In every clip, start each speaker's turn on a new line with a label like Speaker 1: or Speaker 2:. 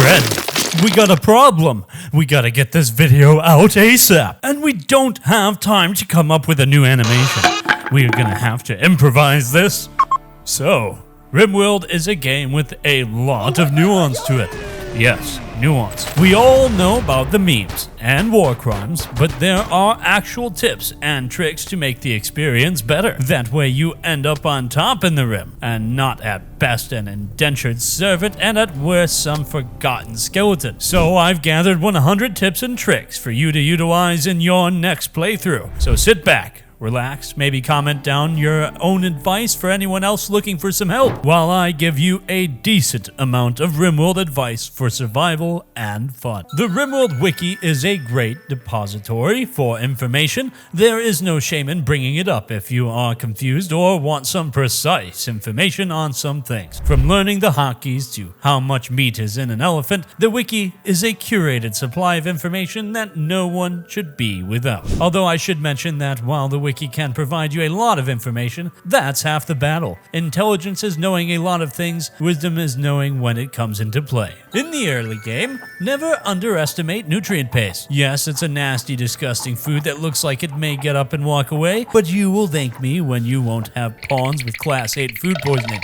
Speaker 1: Friend, we got a problem. We gotta get this video out ASAP. And we don't have time to come up with a new animation. We are gonna have to improvise this. So, Rimworld is a game with a lot of nuance to it. Yes, nuance. We all know about the memes and war crimes, but there are actual tips and tricks to make the experience better. That way you end up on top in the Rim, and not at best an indentured servant, and at worst some forgotten skeleton. So I've gathered 100 tips and tricks for you to utilize in your next playthrough. So sit back, relax, maybe comment down your own advice for anyone else looking for some help, while I give you a decent amount of Rimworld advice for survival and fun. The Rimworld Wiki is a great depository for information. There is no shame in bringing it up if you are confused or want some precise information on some things. From learning the hotkeys to how much meat is in an elephant, the Wiki is a curated supply of information that no one should be without. Although I should mention that while the Wiki can provide you a lot of information, that's half the battle. Intelligence is knowing a lot of things, wisdom is knowing when it comes into play. In the early game, never underestimate nutrient paste. Yes, it's a nasty, disgusting food that looks like it may get up and walk away, but you will thank me when you won't have pawns with class 8 food poisoning.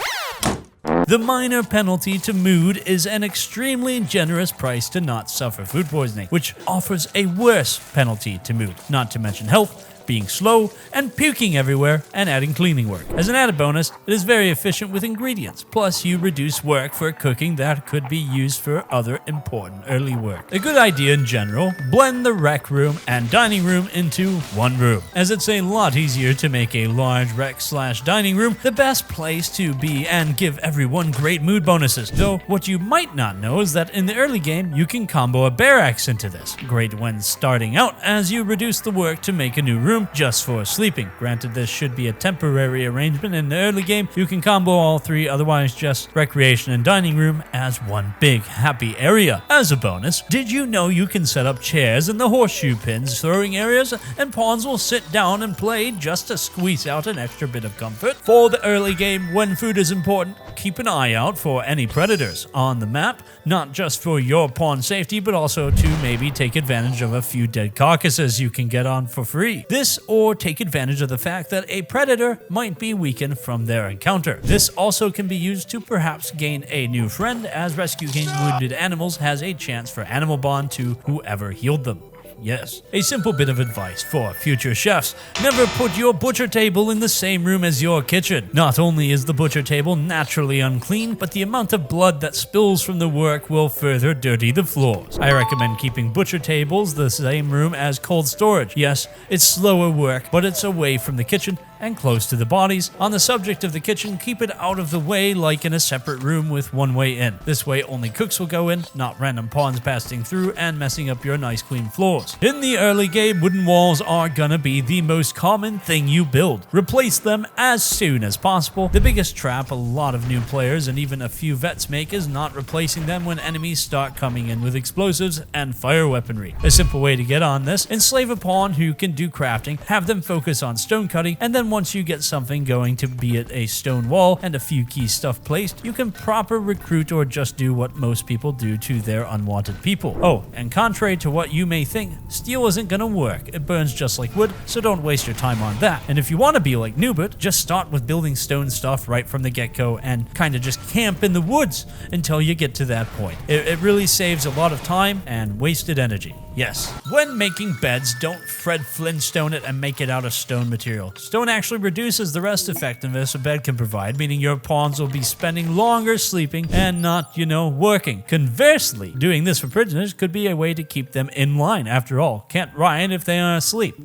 Speaker 1: The minor penalty to mood is an extremely generous price to not suffer food poisoning, which offers a worse penalty to mood, not to mention health, being slow, and puking everywhere, and adding cleaning work. As an added bonus, it is very efficient with ingredients, plus you reduce work for cooking that could be used for other important early work. A good idea in general, blend the rec room and dining room into one room, as it's a lot easier to make a large rec/dining room the best place to be and give everyone great mood bonuses. Though what you might not know is that in the early game you can combo a barracks into this. Great when starting out, as you reduce the work to make a new room just for sleeping. Granted, this should be a temporary arrangement in the early game. You can combo all three, otherwise just recreation and dining room as one big happy area. As a bonus, did you know you can set up chairs in the horseshoe pins throwing areas, and pawns will sit down and play just to squeeze out an extra bit of comfort? For the early game, when food is important, keep an eye out for any predators on the map, not just for your pawn safety, but also to maybe take advantage of a few dead carcasses you can get on for free. This, or take advantage of the fact that a predator might be weakened from their encounter. This also can be used to perhaps gain a new friend, as rescuing wounded animals has a chance for animal bond to whoever healed them. Yes. A simple bit of advice for future chefs: never put your butcher table in the same room as your kitchen. Not only is the butcher table naturally unclean, but the amount of blood that spills from the work will further dirty the floors. I recommend keeping butcher tables the same room as cold storage. Yes, it's slower work, but it's away from the kitchen and close to the bodies. On the subject of the kitchen, keep it out of the way, like in a separate room with one way in. This way only cooks will go in, not random pawns passing through and messing up your nice clean floors. In the early game, wooden walls are gonna be the most common thing you build. Replace them as soon as possible. The biggest trap a lot of new players and even a few vets make is not replacing them when enemies start coming in with explosives and fire weaponry. A simple way to get on this: enslave a pawn who can do crafting, have them focus on stone cutting, and then once you get something going, to be it a stone wall and a few key stuff placed, you can proper recruit or just do what most people do to their unwanted people. Oh, and contrary to what you may think, steel isn't gonna work. It burns just like wood, so don't waste your time on that. And if you want to be like Noobert, just start with building stone stuff right from the get-go and kind of just camp in the woods until you get to that point. It really saves a lot of time and wasted energy. Yes. When making beds, don't Fred Flintstone it and make it out of stone material. Stone actually reduces the rest effectiveness a bed can provide, meaning your pawns will be spending longer sleeping and not, working. Conversely, doing this for prisoners could be a way to keep them in line. After all, can't riot if they are asleep.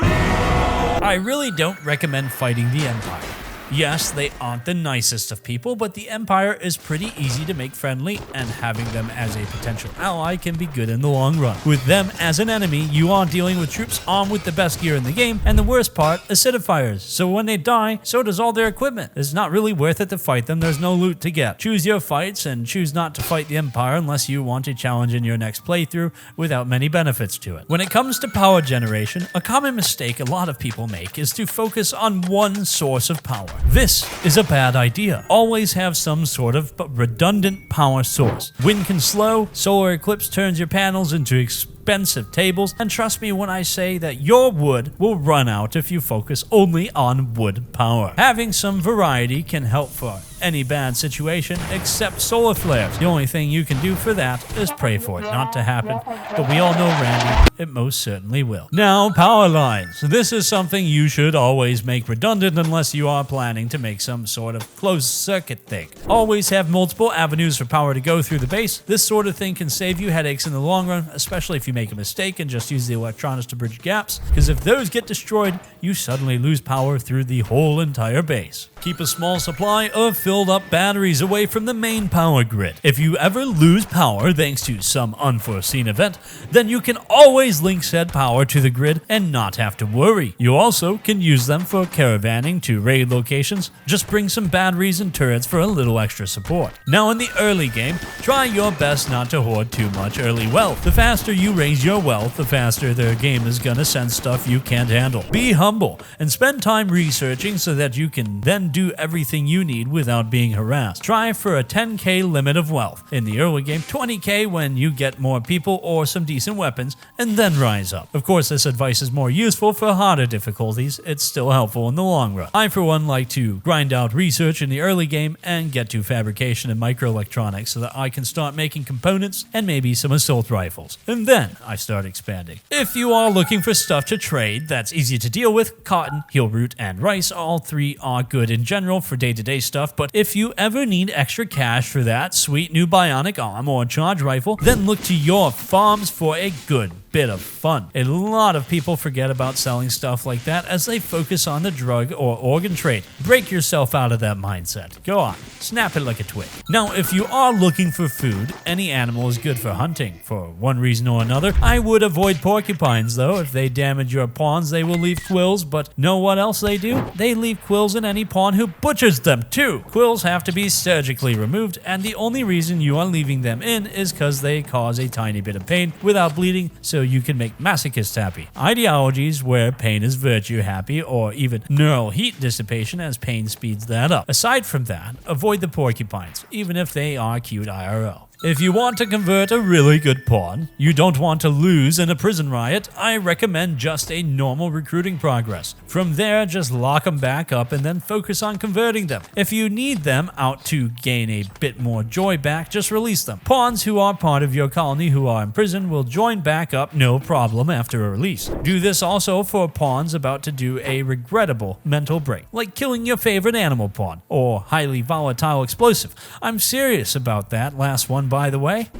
Speaker 1: I really don't recommend fighting the Empire. Yes, they aren't the nicest of people, but the Empire is pretty easy to make friendly, and having them as a potential ally can be good in the long run. With them as an enemy, you are dealing with troops armed with the best gear in the game, and the worst part, acidifiers. So when they die, so does all their equipment. It's not really worth it to fight them, there's no loot to get. Choose your fights, and choose not to fight the Empire unless you want a challenge in your next playthrough without many benefits to it. When it comes to power generation, a common mistake a lot of people make is to focus on one source of power. This is a bad idea. Always have some sort of redundant power source. Wind can slow, solar eclipse turns your panels into expensive tables, and trust me when I say that your wood will run out if you focus only on wood power. Having some variety can help for any bad situation except solar flares. The only thing you can do for that is pray for it not to happen, but we all know, Randy, it most certainly will. Now, power lines. This is something you should always make redundant unless you are planning to make some sort of closed circuit thing. Always have multiple avenues for power to go through the base. This sort of thing can save you headaches in the long run, especially if you make a mistake and just use the electronics to bridge gaps, because if those get destroyed, you suddenly lose power through the whole entire base. Keep a small supply of filled up batteries away from the main power grid. If you ever lose power thanks to some unforeseen event, then you can always link said power to the grid and not have to worry. You also can use them for caravanning to raid locations. Just bring some batteries and turrets for a little extra support. Now in the early game, try your best not to hoard too much early wealth. The faster you raise your wealth, the faster the game is gonna send stuff you can't handle. Be humble and spend time researching so that you can then do everything you need without being harassed. Try for a 10k limit of wealth. In the early game, 20k when you get more people or some decent weapons, and then rise up. Of course, this advice is more useful for harder difficulties. It's still helpful in the long run. I, for one, like to grind out research in the early game and get to fabrication and microelectronics so that I can start making components and maybe some assault rifles. And then I start expanding. If you are looking for stuff to trade that's easy to deal with, cotton, heel root, and rice, all three are good in general for day-to-day stuff, but if you ever need extra cash for that sweet new bionic arm or charge rifle, then look to your farms for a good bit of fun. A lot of people forget about selling stuff like that as they focus on the drug or organ trade. Break yourself out of that mindset. Go on, snap it like a twig. Now, if you are looking for food, any animal is good for hunting. For one reason or another, I would avoid porcupines though. If they damage your pawns, they will leave quills, but know what else they do? They leave quills in any pawn who butchers them too. Quills have to be surgically removed, and the only reason you are leaving them in is because they cause a tiny bit of pain without bleeding, so you can make masochists happy. Ideologies where pain is virtue happy, or even neural heat dissipation as pain speeds that up. Aside from that, avoid the porcupines, even if they are cute IRL. If you want to convert a really good pawn, you don't want to lose in a prison riot, I recommend just a normal recruiting progress. From there, just lock them back up and then focus on converting them. If you need them out to gain a bit more joy back, just release them. Pawns who are part of your colony who are in prison will join back up no problem after a release. Do this also for pawns about to do a regrettable mental break, like killing your favorite animal pawn, or highly volatile explosive. I'm serious about that last one, by the way.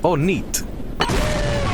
Speaker 2: Oh, neat.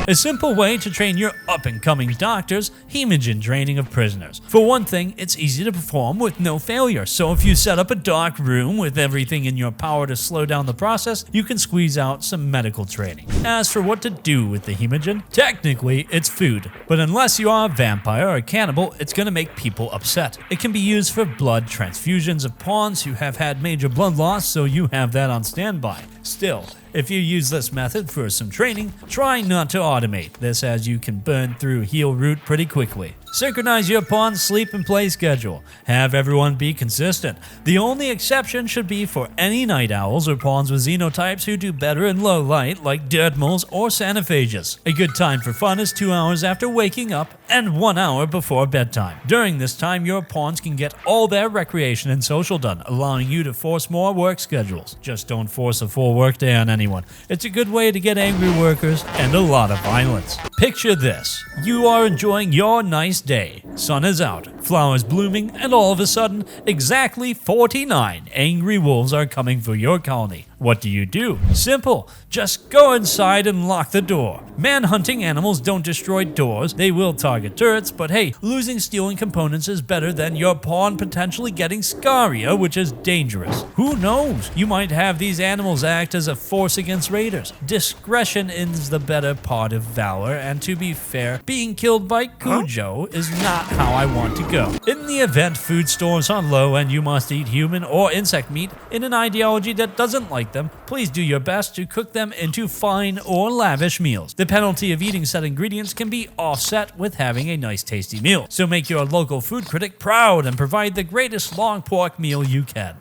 Speaker 1: A simple way to train your up-and-coming doctors, hemogen draining of prisoners. For one thing, it's easy to perform with no failure, so if you set up a dark room with everything in your power to slow down the process, you can squeeze out some medical training. As for what to do with the hemogen, technically it's food, but unless you are a vampire or a cannibal, it's gonna make people upset. It can be used for blood transfusions of pawns who have had major blood loss, so you have that on standby. Still, if you use this method for some training, try not to automate this as you can burn through heel root pretty quickly. Synchronize your pawn's sleep and play schedule. Have everyone be consistent. The only exception should be for any night owls or pawns with xenotypes who do better in low light like dirt moles or sanophages. A good time for fun is 2 hours after waking up and 1 hour before bedtime. During this time, your pawns can get all their recreation and social done, allowing you to force more work schedules. Just don't force a full workday on anyone. It's a good way to get angry workers and a lot of violence. Picture this. You are enjoying your nice day. Sun is out, flowers blooming, and all of a sudden, exactly 49 angry wolves are coming for your colony. What do? Simple. Just go inside and lock the door. Man-hunting animals don't destroy doors. They will target turrets, but hey, losing stealing components is better than your pawn potentially getting scaria, which is dangerous. Who knows? You might have these animals act as a force against raiders. Discretion is the better part of valor, and to be fair, being killed by Cujo is not how I want to go. In the event food stores are low and you must eat human or insect meat in an ideology that doesn't like cook them, please do your best to cook them into fine or lavish meals. The penalty of eating said ingredients can be offset with having a nice tasty meal. So make your local food critic proud and provide the greatest long pork meal you can.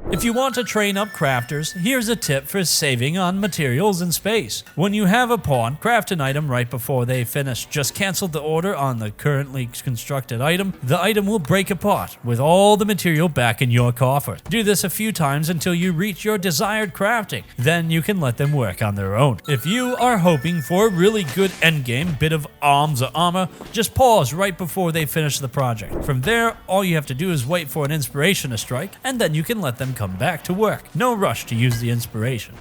Speaker 1: If you want to train up crafters, here's a tip for saving on materials and space. When you have a pawn craft an item right before they finish, just cancel the order on the currently constructed item. The item will break apart with all the material back in your coffer. Do this a few times until you reach your desired crafting. Then you can let them work on their own. If you are hoping for a really good endgame bit of arms or armor, just pause right before they finish the project. From there, all you have to do is wait for an inspiration to strike, and then you can let them come back to work. No rush to use the inspiration.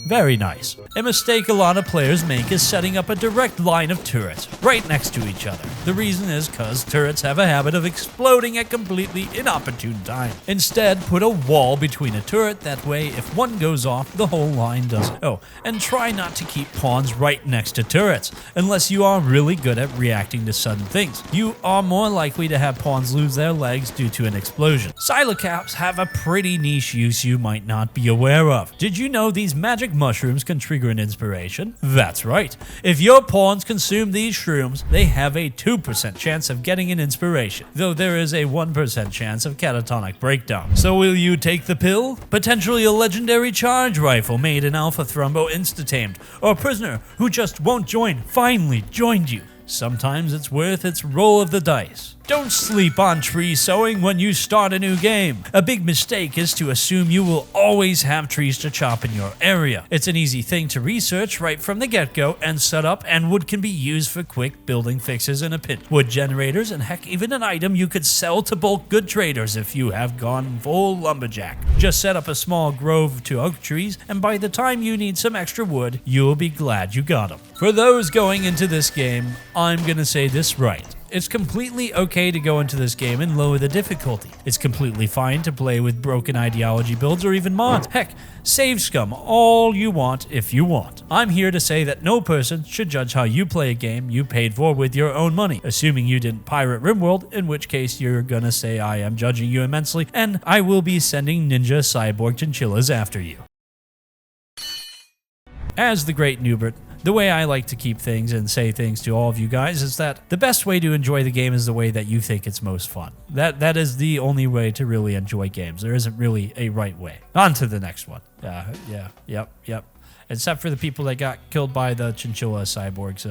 Speaker 1: Very nice. A mistake a lot of players make is setting up a direct line of turrets right next to each other. The reason is because turrets have a habit of exploding at completely inopportune time. Instead, put a wall between a turret, that way if one goes off, the whole line doesn't. Oh, and try not to keep pawns right next to turrets, unless you are really good at reacting to sudden things. You are more likely to have pawns lose their legs due to an explosion. Silo caps have a pretty niche use you might not be aware of. Did you know these magic mushrooms can trigger an inspiration? That's right. If your pawns consume these shrooms, they have a 2% chance of getting an inspiration, though there is a 1% chance of catatonic breakdown. So will you take the pill? Potentially a legendary charge rifle made in Alpha Thrumbo insta-tamed, or a prisoner who just won't join finally joined you. Sometimes it's worth its roll of the dice. Don't sleep on tree sowing when you start a new game. A big mistake is to assume you will always have trees to chop in your area. It's an easy thing to research right from the get-go and set up, and wood can be used for quick building fixes in a pinch. Wood generators, and heck, even an item you could sell to bulk good traders if you have gone full lumberjack. Just set up a small grove to oak trees, and by the time you need some extra wood, you'll be glad you got them. For those going into this game, I'm gonna say this right. It's completely okay to go into this game and lower the difficulty. It's completely fine to play with broken ideology builds or even mods. Heck, save scum all you want if you want. I'm here to say that no person should judge how you play a game you paid for with your own money, assuming you didn't pirate Rimworld, in which case you're gonna say I am judging you immensely, and I will be sending ninja cyborg chinchillas after you. As the great Noobert, the way I like to keep things and say things to all of you guys is that the best way to enjoy the game is the way that you think it's most fun. That is the only way to really enjoy games. There isn't really a right way. On to the next one. Yep. Except for the people that got killed by the chinchilla cyborgs,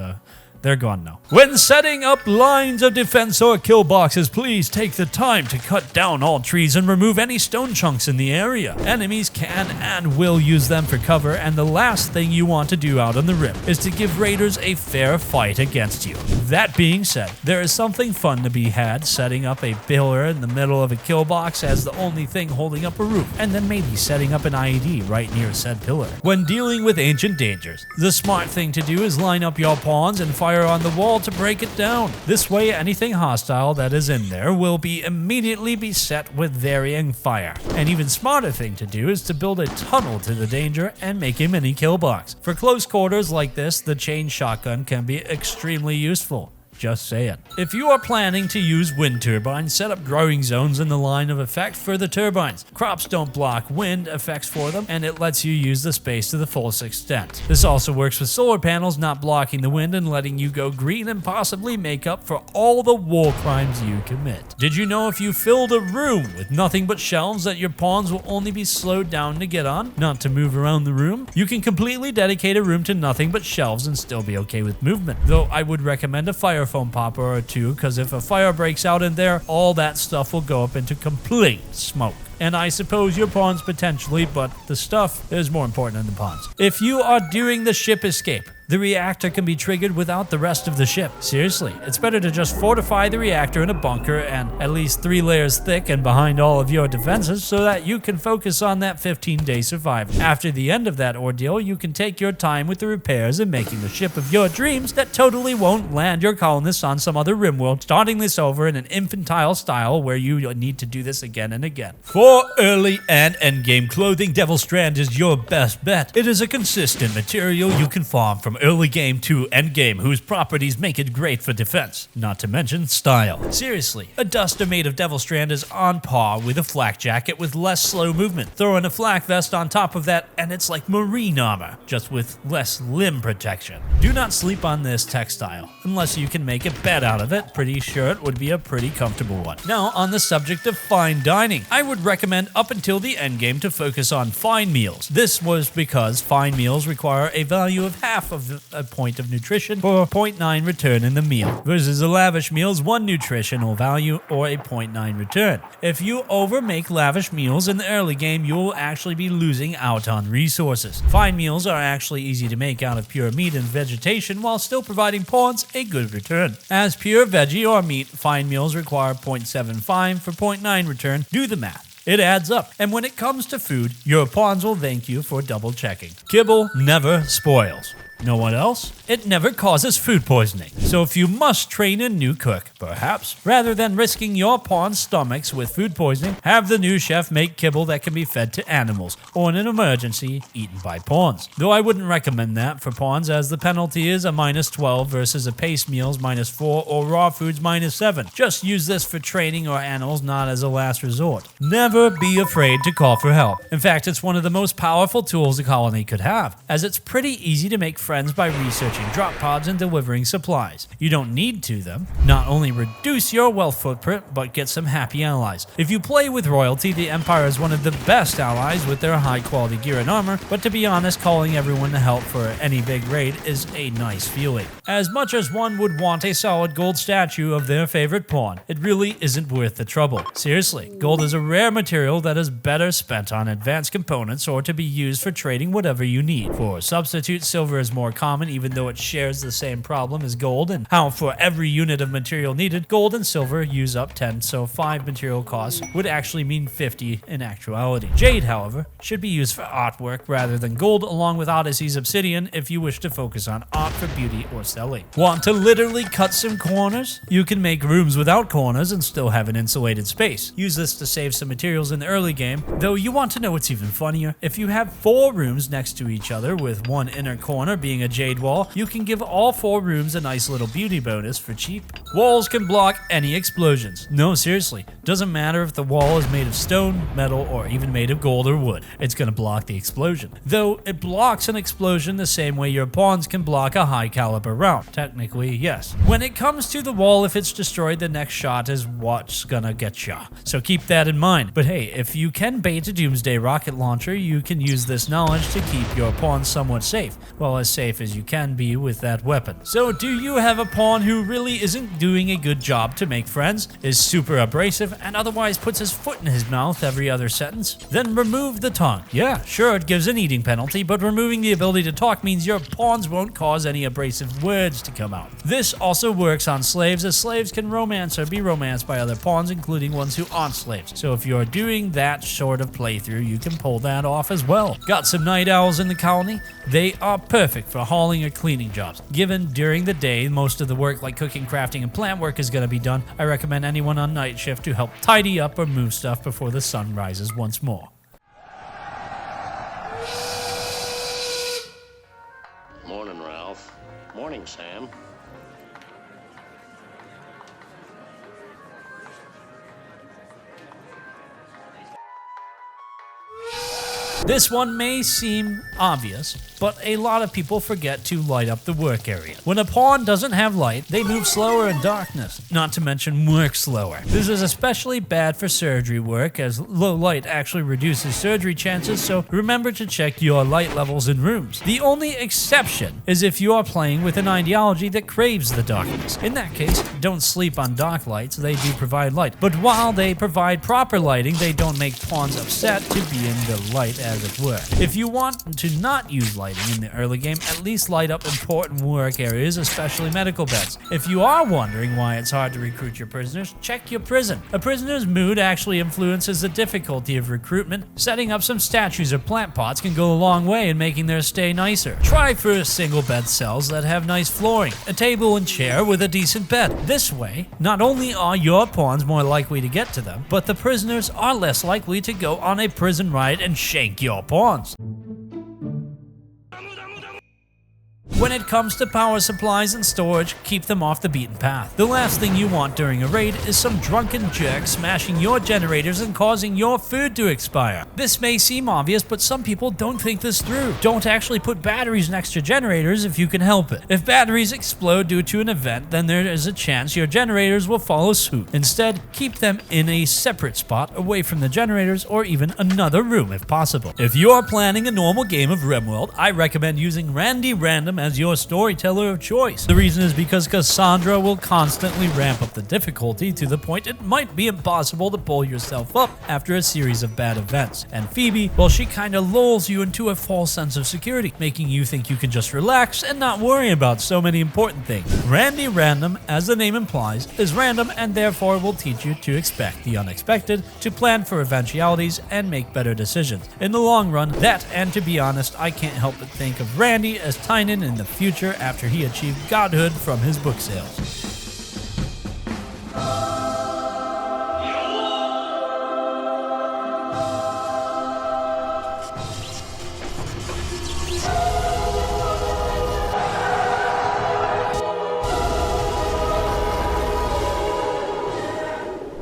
Speaker 1: they're gone now. When setting up lines of defense or kill boxes, please take the time to cut down all trees and remove any stone chunks in the area. Enemies can and will use them for cover, and the last thing you want to do out on the rim is to give raiders a fair fight against you. That being said, there is something fun to be had setting up a pillar in the middle of a kill box as the only thing holding up a roof, and then maybe setting up an IED right near said pillar. When dealing with ancient dangers, the smart thing to do is line up your pawns and fire on the wall to break it down. This way, anything hostile that is in there will be immediately beset with varying fire. An even smarter thing to do is to build a tunnel to the danger and make a mini kill box. For close quarters like this, the chain shotgun can be extremely useful. Just saying. If you are planning to use wind turbines, set up growing zones in the line of effect for the turbines. Crops don't block wind effects for them, and it lets you use the space to the fullest extent. This also works with solar panels not blocking the wind and letting you go green and possibly make up for all the war crimes you commit. Did you know if you filled a room with nothing but shelves that your pawns will only be slowed down to get on, not to move around the room? You can completely dedicate a room to nothing but shelves and still be okay with movement. Though I would recommend a fire foam popper or two, because if a fire breaks out in there, all that stuff will go up into complete smoke. And I suppose your pawns potentially, but the stuff is more important than the pawns. If you are doing the ship escape, the reactor can be triggered without the rest of the ship. Seriously, it's better to just fortify the reactor in a bunker and at least 3 layers thick and behind all of your defenses so that you can focus on that 15-day survival. After the end of that ordeal, you can take your time with the repairs and making the ship of your dreams that totally won't land your colonists on some other Rimworld, starting this over in an infantile style where you need to do this again and again. For early and endgame clothing, Devil Strand is your best bet. It is a consistent material you can farm from early game to endgame, whose properties make it great for defense, not to mention style. Seriously, a duster made of Devil Strand is on par with a flak jacket with less slow movement. Throw in a flak vest on top of that and it's like marine armor, just with less limb protection. Do not sleep on this textile. Unless you can make a bed out of it, pretty sure it would be a pretty comfortable one. Now, on the subject of fine dining, I would recommend up until the endgame to focus on fine meals. This was because fine meals require a value of half of a point of nutrition for a 0.9 return in the meal, versus a lavish meal's 1 nutritional value or a 0.9 return. If you overmake lavish meals in the early game, you will actually be losing out on resources. Fine meals are actually easy to make out of pure meat and vegetation while still providing pawns a good return. As pure veggie or meat, fine meals require 0.75 for 0.9 return. Do the math. It adds up, and when it comes to food, your pawns will thank you for double checking. Kibble never spoils. Know what else? It never causes food poisoning. So if you must train a new cook, perhaps, rather than risking your pawn's stomachs with food poisoning, have the new chef make kibble that can be fed to animals, or in an emergency, eaten by pawns. Though I wouldn't recommend that for pawns, as the penalty is a -12 versus a pace meal's -4 or raw food's -7. Just use this for training or animals, not as a last resort. Never be afraid to call for help. In fact, it's one of the most powerful tools a colony could have, as it's pretty easy to make friends by researching drop pods and delivering supplies. You don't need to them. Not only reduce your wealth footprint, but get some happy allies. If you play with royalty, the Empire is one of the best allies with their high quality gear and armor, but to be honest, calling everyone to help for any big raid is a nice feeling. As much as one would want a solid gold statue of their favorite pawn, it really isn't worth the trouble. Seriously, gold is a rare material that is better spent on advanced components or to be used for trading whatever you need. For substitute, silver is more common, even though it shares the same problem as gold, and how for every unit of material needed, gold and silver use up 10, so 5 material costs would actually mean 50 in actuality. Jade, however, should be used for artwork rather than gold, along with Odyssey's obsidian if you wish to focus on art for beauty or selling. Want to literally cut some corners? You can make rooms without corners and still have an insulated space. Use this to save some materials in the early game, though you want to know what's even funnier? If you have 4 rooms next to each other with one inner corner being a jade wall, you can give all 4 rooms a nice little beauty bonus for cheap. Walls can block any explosions. No, seriously, doesn't matter if the wall is made of stone, metal, or even made of gold or wood. It's gonna block the explosion. Though it blocks an explosion the same way your pawns can block a high caliber round. Technically, yes. When it comes to the wall, if it's destroyed, the next shot is what's gonna get ya. So keep that in mind. But hey, if you can bait a doomsday rocket launcher, you can use this knowledge to keep your pawns somewhat safe. Well, as safe as you can be with that weapon. So do you have a pawn who really isn't doing a good job to make friends, is super abrasive, and otherwise puts his foot in his mouth every other sentence? Then remove the tongue. Yeah, sure, it gives an eating penalty, but removing the ability to talk means your pawns won't cause any abrasive words to come out. This also works on slaves, as slaves can romance or be romanced by other pawns, including ones who aren't slaves. So if you're doing that sort of playthrough, you can pull that off as well. Got some night owls in the colony? They are perfect for hauling or cleaning jobs. Given during the day, most of the work like cooking, crafting, and plant work is going to be done, I recommend anyone on night shift to help tidy up or move stuff before the sun rises once more.
Speaker 3: Morning, Ralph. Morning, Sam.
Speaker 1: This one may seem obvious, but a lot of people forget to light up the work area. When a pawn doesn't have light, they move slower in darkness, not to mention work slower. This is especially bad for surgery work, as low light actually reduces surgery chances, so remember to check your light levels in rooms. The only exception is if you are playing with an ideology that craves the darkness. In that case, don't sleep on dark lights, they do provide light. But while they provide proper lighting, they don't make pawns upset to be in the light, as it were. If you want to not use lighting in the early game, at least light up important work areas, especially medical beds. If you are wondering why it's hard to recruit your prisoners, check your prison. A prisoner's mood actually influences the difficulty of recruitment. Setting up some statues or plant pots can go a long way in making their stay nicer. Try for single bed cells that have nice flooring, a table and chair with a decent bed. This way, not only are your pawns more likely to get to them, but the prisoners are less likely to go on a prison riot and shank your pawns. When it comes to power supplies and storage, keep them off the beaten path. The last thing you want during a raid is some drunken jerk smashing your generators and causing your food to expire. This may seem obvious, but some people don't think this through. Don't actually put batteries next to generators if you can help it. If batteries explode due to an event, then there is a chance your generators will follow suit. Instead, keep them in a separate spot away from the generators or even another room if possible. If you are planning a normal game of Rimworld, I recommend using Randy Random as your storyteller of choice. The reason is because Cassandra will constantly ramp up the difficulty to the point it might be impossible to pull yourself up after a series of bad events. And Phoebe, well, she kinda lulls you into a false sense of security, making you think you can just relax and not worry about so many important things. Randy Random, as the name implies, is random and therefore will teach you to expect the unexpected, to plan for eventualities, and make better decisions. In the long run, that, and to be honest, I can't help but think of Randy as Tynan in the future after he achieved godhood from his book sales.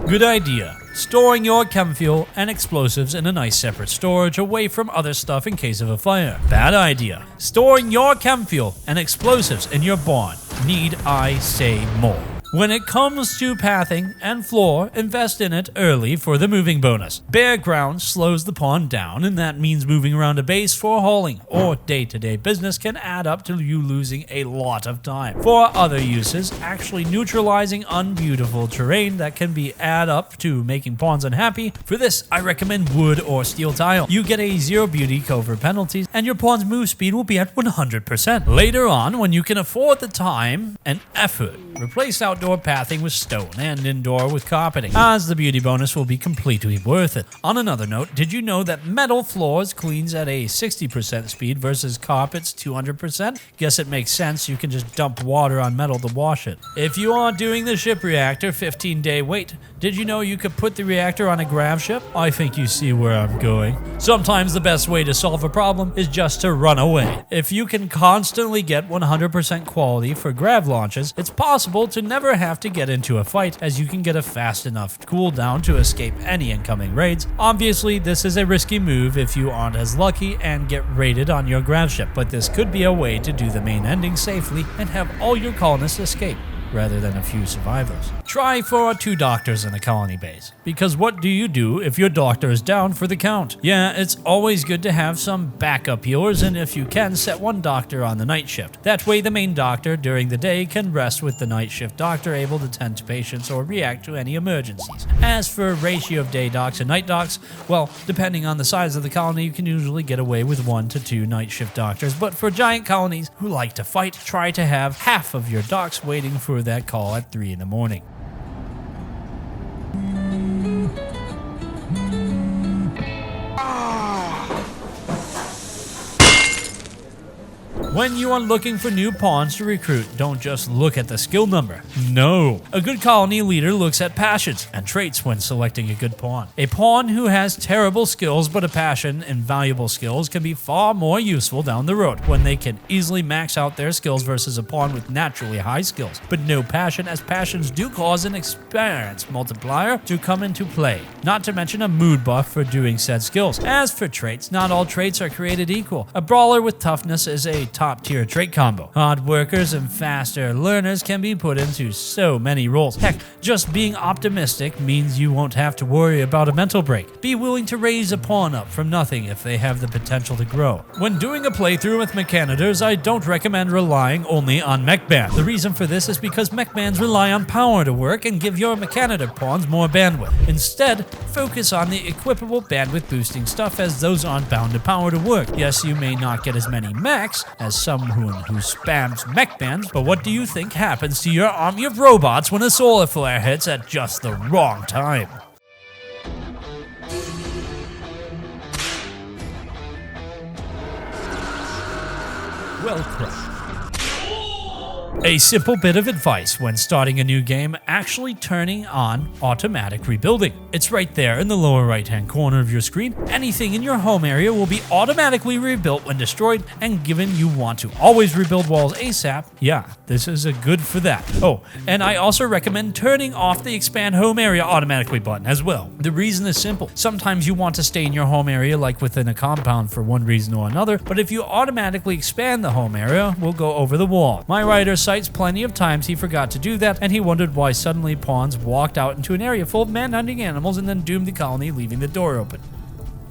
Speaker 1: Good idea. Storing your chem fuel and explosives in a nice separate storage away from other stuff in case of a fire. Bad idea. Storing your chem fuel and explosives in your barn. Need I say more? When it comes to pathing and floor, invest in it early for the moving bonus. Bare ground slows the pawn down, and that means moving around a base for hauling or day-to-day business can add up to you losing a lot of time. For other uses, actually neutralizing unbeautiful terrain that can be add up to making pawns unhappy. For this, I recommend wood or steel tile. You get a 0 beauty covert penalties, and your pawn's move speed will be at 100%. Later on, when you can afford the time and effort, replace outdoor pathing with stone and indoor with carpeting, as the beauty bonus will be completely worth it. On another note, did you know that metal floors cleans at a 60% speed versus carpets 200%? Guess it makes sense, you can just dump water on metal to wash it. If you are doing the ship reactor 15-day wait, did you know you could put the reactor on a grav ship? I think you see where I'm going. Sometimes the best way to solve a problem is just to run away. If you can constantly get 100% quality for grav launches, it's possible to never have to get into a fight, as you can get a fast enough cooldown to escape any incoming raids. Obviously, this is a risky move if you aren't as lucky and get raided on your grav ship, but this could be a way to do the main ending safely and have all your colonists escape, rather than a few survivors. Try for 2 doctors in a colony base, because what do you do if your doctor is down for the count? Yeah, it's always good to have some backup healers, and if you can, set 1 doctor on the night shift. That way the main doctor during the day can rest with the night shift doctor able to tend to patients or react to any emergencies. As for ratio of day docs and night docs, well, depending on the size of the colony, you can usually get away with 1 to 2 night shift doctors, but for giant colonies who like to fight, try to have half of your docs waiting for that call at 3 in the morning. When you are looking for new pawns to recruit, don't just look at the skill number. No. A good colony leader looks at passions and traits when selecting a good pawn. A pawn who has terrible skills but a passion and valuable skills can be far more useful down the road, when they can easily max out their skills versus a pawn with naturally high skills, but no passion, as passions do cause an experience multiplier to come into play, not to mention a mood buff for doing said skills. As for traits, not all traits are created equal. A brawler with toughness is a top-tier trait combo. Hard workers and faster learners can be put into so many roles. Heck, just being optimistic means you won't have to worry about a mental break. Be willing to raise a pawn up from nothing if they have the potential to grow. When doing a playthrough with mechanitors, I don't recommend relying only on mech band. The reason for this is because mech bands rely on power to work and give your mechanitor pawns more bandwidth. Instead, focus on the equipable bandwidth boosting stuff, as those aren't bound to power to work. Yes, you may not get as many mechs as someone who spams mech bands, but what do you think happens to your army of robots when a solar flare hits at just the wrong time? Well crushed. A simple bit of advice when starting a new game, actually turning on automatic rebuilding. It's right there in the lower right hand corner of your screen. Anything in your home area will be automatically rebuilt when destroyed, and given you want to always rebuild walls ASAP, yeah, this is a good for that. Oh, and I also recommend turning off the expand home area automatically button as well. The reason is simple. Sometimes you want to stay in your home area like within a compound for one reason or another, but if you automatically expand the home area, we'll go over the wall. My writer cites plenty of times he forgot to do that, and he wondered why suddenly pawns walked out into an area full of manhunting animals and then doomed the colony, leaving the door open.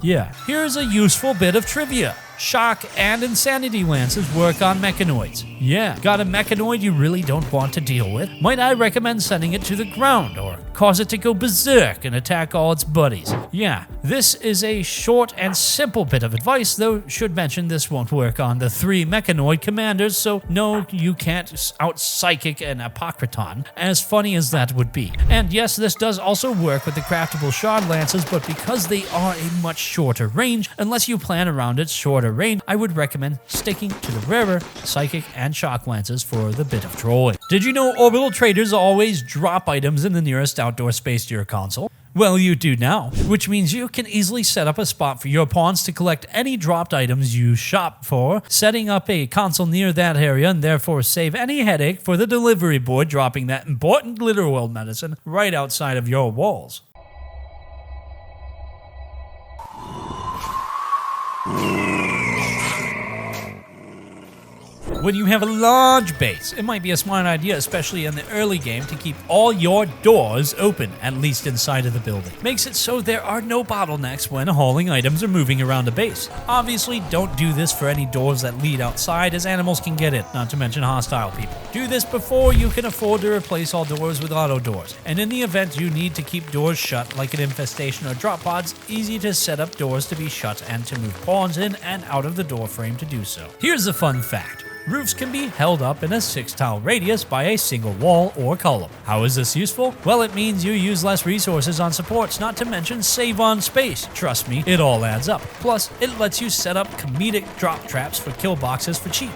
Speaker 1: Yeah, here's a useful bit of trivia. Shock and Insanity Lances work on mechanoids. Yeah, got a mechanoid you really don't want to deal with? Might I recommend sending it to the ground or cause it to go berserk and attack all its buddies? Yeah, this is a short and simple bit of advice, though should mention this won't work on the 3 mechanoid commanders, so no, you can't out-psychic an Apocryton, as funny as that would be. And yes, this does also work with the craftable shard lances, but because they are a much shorter range, unless you plan around its shorter range, I would recommend sticking to the rarer psychic and shock lances for the bit of trolling. Did you know orbital traders always drop items in the nearest outdoor space to your console? Well, you do now, which means you can easily set up a spot for your pawns to collect any dropped items you shop for, setting up a console near that area and therefore save any headache for the delivery boy dropping that important Rimworld medicine right outside of your walls. When you have a large base, it might be a smart idea, especially in the early game, to keep all your doors open, at least inside of the building. Makes it so there are no bottlenecks when hauling items or moving around a base. Obviously, don't do this for any doors that lead outside, as animals can get in, not to mention hostile people. Do this before you can afford to replace all doors with auto doors. And in the event you need to keep doors shut, like an infestation or drop pods, easy to set up doors to be shut and to move pawns in and out of the door frame to do so. Here's a fun fact. Roofs can be held up in a 6-tile radius by a single wall or column. How is this useful? Well, it means you use less resources on supports, not to mention save on space. Trust me, it all adds up. Plus, it lets you set up comedic drop traps for kill boxes for cheap.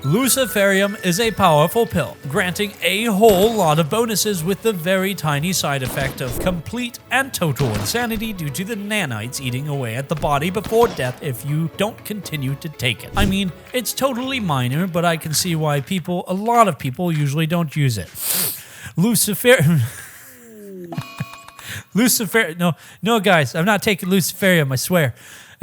Speaker 1: Luciferium is a powerful pill, granting a whole lot of bonuses with the very tiny side effect of complete and total insanity due to the nanites eating away at the body before death if you don't continue to take it. I mean, it's totally minor, but I can see why a lot of people usually don't use it. Luciferium, no guys, I'm not taking Luciferium, I swear.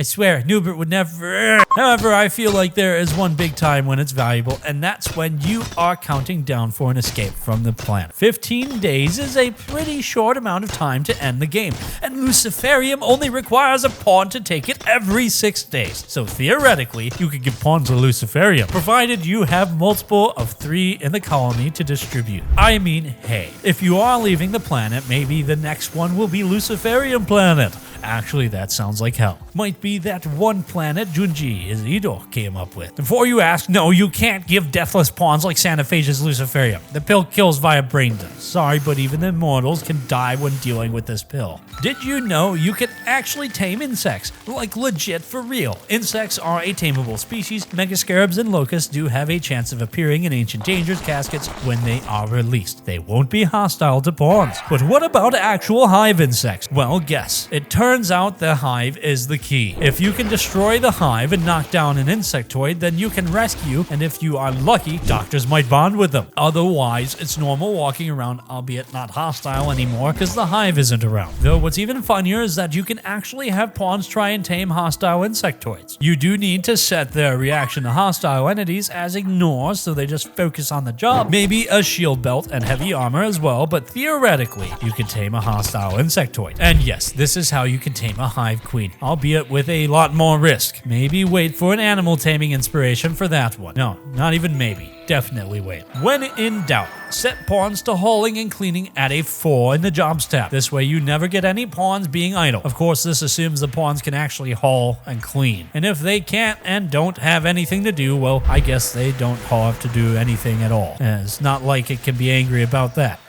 Speaker 1: Noobert would never. However, I feel like there is one big time when it's valuable, and that's when you are counting down for an escape from the planet. 15 days is a pretty short amount of time to end the game, and Luciferium only requires a pawn to take it every 6 days. So theoretically, you could give pawns to Luciferium, provided you have multiple of 3 in the colony to distribute. I mean, hey, if you are leaving the planet, maybe the next one will be Luciferium planet. Actually, that sounds like hell. Might be that one planet Junji Isidore came up with. Before you ask, no, you can't give deathless pawns like Sanaphage's Luciferium. The pill kills via brain death. Sorry, but even the immortals can die when dealing with this pill. Did you know you can actually tame insects? Like legit for real. Insects are a tameable species. Megascarabs and locusts do have a chance of appearing in Ancient Dangers caskets when they are released. They won't be hostile to pawns. But what about actual hive insects? Well, guess. It turns out the hive is the key. If you can destroy the hive and knock down an insectoid, then you can rescue, and if you are lucky, doctors might bond with them. Otherwise, it's normal walking around, albeit not hostile anymore, because the hive isn't around. Though what's even funnier is that you can actually have pawns try and tame hostile insectoids. You do need to set their reaction to hostile entities as ignore, so they just focus on the job. Maybe a shield belt and heavy armor as well, but theoretically, you can tame a hostile insectoid. And yes, this is how you can tame a hive queen, albeit with with a lot more risk. Maybe wait for an animal taming inspiration for that one. No, not even maybe. Definitely wait. When in doubt, set pawns to hauling and cleaning at a 4 in the jobs tab. This way you never get any pawns being idle. Of course, this assumes the pawns can actually haul and clean. And if they can't and don't have anything to do, well, I guess they don't have to do anything at all. It's not like it can be angry about that.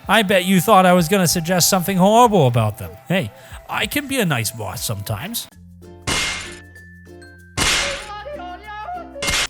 Speaker 1: I bet you thought I was going to suggest something horrible about them. Hey, I can be a nice boss sometimes.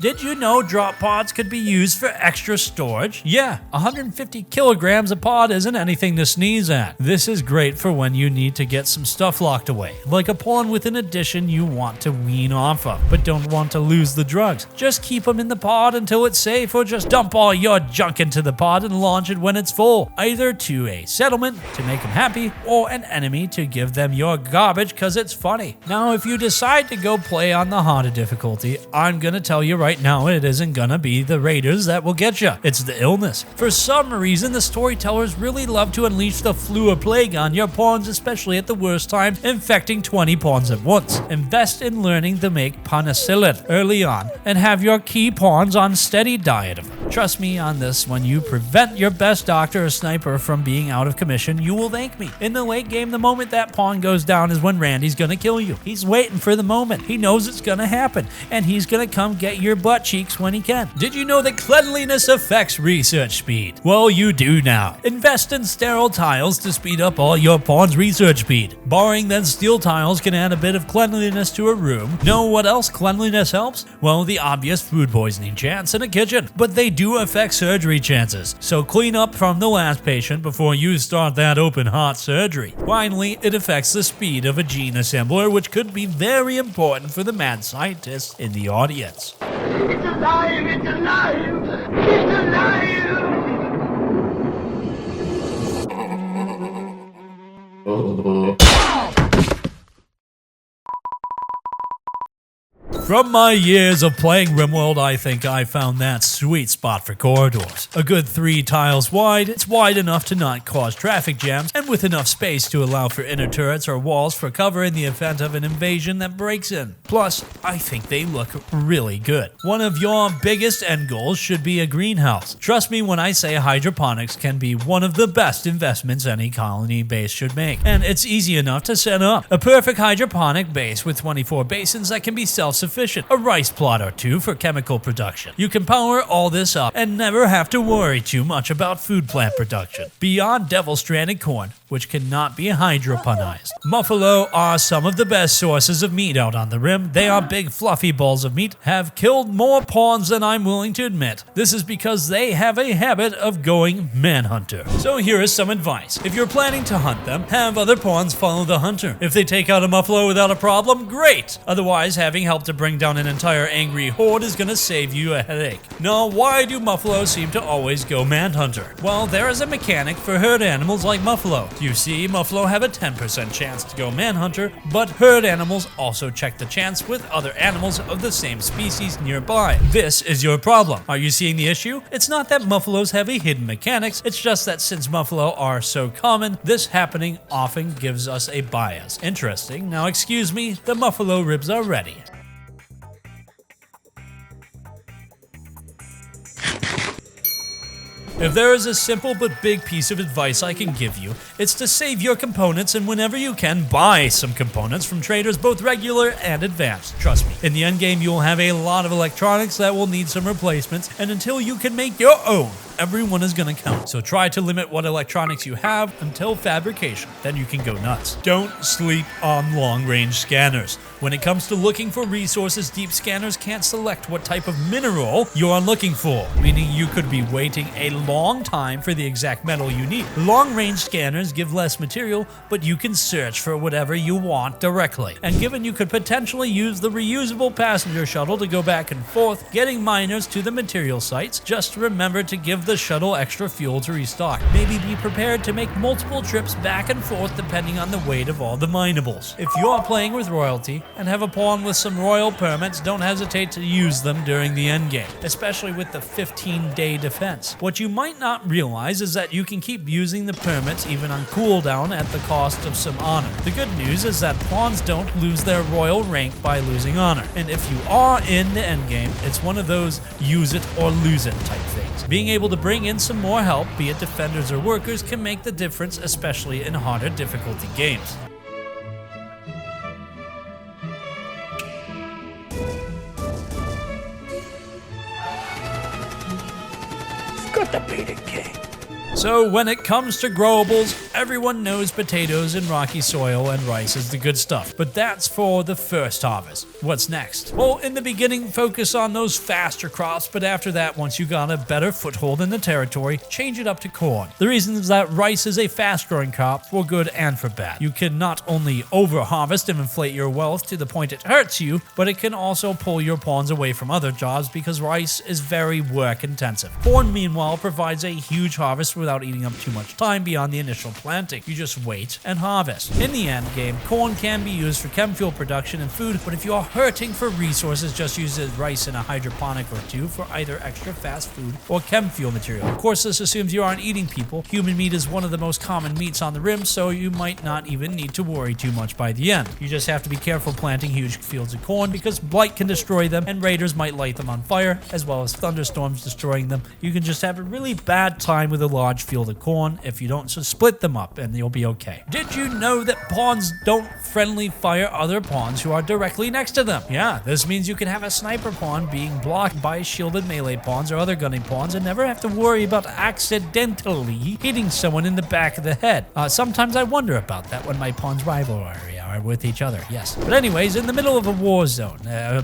Speaker 1: Did you know drop pods could be used for extra storage? Yeah, 150 kilograms a pod isn't anything to sneeze at. This is great for when you need to get some stuff locked away, like a pawn with an addition you want to wean off of, but don't want to lose the drugs. Just keep them in the pod until it's safe, or just dump all your junk into the pod and launch it when it's full, either to a settlement to make them happy, or an enemy to give them your garbage because it's funny. Now, if you decide to go play on the harder difficulty, I'm gonna tell you right now, it isn't gonna be the raiders that will get you. It's the illness. For some reason, the storytellers really love to unleash the flu or plague on your pawns, especially at the worst time, infecting 20 pawns at once. Invest in learning to make penicillin early on, and have your key pawns on steady diet of them. Trust me on this, when you prevent your best doctor or sniper from being out of commission, you will thank me. In the late game, the moment that pawn goes down is when Randy's gonna kill you. He's waiting for the moment. He knows it's gonna happen, and he's gonna come get your butt cheeks when he can. Did you know that cleanliness affects research speed? Well, you do now. Invest in sterile tiles to speed up all your pawn's research speed. Barring that steel tiles can add a bit of cleanliness to a room. Know what else cleanliness helps? Well, the obvious food poisoning chance in a kitchen. But they do affect surgery chances, so clean up from the last patient before you start that open heart surgery. Finally, it affects the speed of a gene assembler, which could be very important for the mad scientists in the audience.
Speaker 4: It's alive! It's alive! It's alive!
Speaker 1: From my years of playing Rimworld, I think I found that sweet spot for corridors. A good 3 tiles wide, it's wide enough to not cause traffic jams, and with enough space to allow for inner turrets or walls for cover in the event of an invasion that breaks in. Plus, I think they look really good. One of your biggest end goals should be a greenhouse. Trust me when I say hydroponics can be one of the best investments any colony base should make. And it's easy enough to set up. A perfect hydroponic base with 24 basins that can be self-sufficient. A rice plot or 2 for chemical production. You can power all this up and never have to worry too much about food plant production. Beyond devil-stranded corn, which cannot be hydroponized. Muffalo are some of the best sources of meat out on the rim. They are big fluffy balls of meat, have killed more pawns than I'm willing to admit. This is because they have a habit of going manhunter. So here is some advice. If you're planning to hunt them, have other pawns follow the hunter. If they take out a muffalo without a problem, great! Otherwise, having helped to bring down an entire angry horde is gonna save you a headache. Now, why do muffalos seem to always go manhunter? Well, there is a mechanic for herd animals like muffalo. You see, muffalo have a 10% chance to go manhunter, but herd animals also check the chance with other animals of the same species nearby. This is your problem. Are you seeing the issue? It's not that muffalos have a hidden mechanics, it's just that since muffalo are so common, this happening often gives us a bias. Interesting. Now excuse me, the muffalo ribs are ready. If there is a simple but big piece of advice I can give you, it's to save your components and whenever you can, buy some components from traders both regular and advanced. Trust me, in the endgame you will have a lot of electronics that will need some replacements, and until you can make your own, everyone is gonna count. So try to limit what electronics you have until fabrication, then you can go nuts. Don't sleep on long-range scanners. When it comes to looking for resources, deep scanners can't select what type of mineral you are looking for, meaning you could be waiting a long time for the exact metal you need. Long-range scanners give less material, but you can search for whatever you want directly. And given you could potentially use the reusable passenger shuttle to go back and forth, getting miners to the material sites, just remember to give the shuttle extra fuel to restock. Maybe be prepared to make multiple trips back and forth depending on the weight of all the minables. If you're playing with royalty and have a pawn with some royal permits, don't hesitate to use them during the endgame, especially with the 15-day defense. What you might not realize is that you can keep using the permits even on cooldown at the cost of some honor. The good news is that pawns don't lose their royal rank by losing honor, and if you are in the endgame, it's one of those use it or lose it type things. Being able to bring in some more help, be it defenders or workers, can make the difference, especially in harder difficulty games.
Speaker 3: Got to be the king.
Speaker 1: So when it comes to growables, everyone knows potatoes and rocky soil and rice is the good stuff. But that's for the first harvest. What's next? Well, in the beginning, focus on those faster crops, but after that, once you got a better foothold in the territory, change it up to corn. The reason is that rice is a fast-growing crop for good and for bad. You can not only over-harvest and inflate your wealth to the point it hurts you, but it can also pull your pawns away from other jobs because rice is very work-intensive. Corn, meanwhile, provides a huge harvest without eating up too much time beyond the initial planting. You just wait and harvest. In the end game, corn can be used for chem fuel production and food, but if you are hurting for resources, just use the rice in a hydroponic or two for either extra fast food or chem fuel material. Of course, this assumes you aren't eating people. Human meat is one of the most common meats on the rim, so you might not even need to worry too much by the end. You just have to be careful planting huge fields of corn because blight can destroy them and raiders might light them on fire, as well as thunderstorms destroying them. You can just have a really bad time with a large field of corn if you don't, so split them up and you'll be okay. Did you know that pawns don't friendly fire other pawns who are directly next to them? Yeah, this means you can have a sniper pawn being blocked by shielded melee pawns or other gunning pawns and never have to worry about accidentally hitting someone in the back of the head. Sometimes I wonder about that when my pawns rivalry are with each other, yes. But anyways, in the middle of a war zone,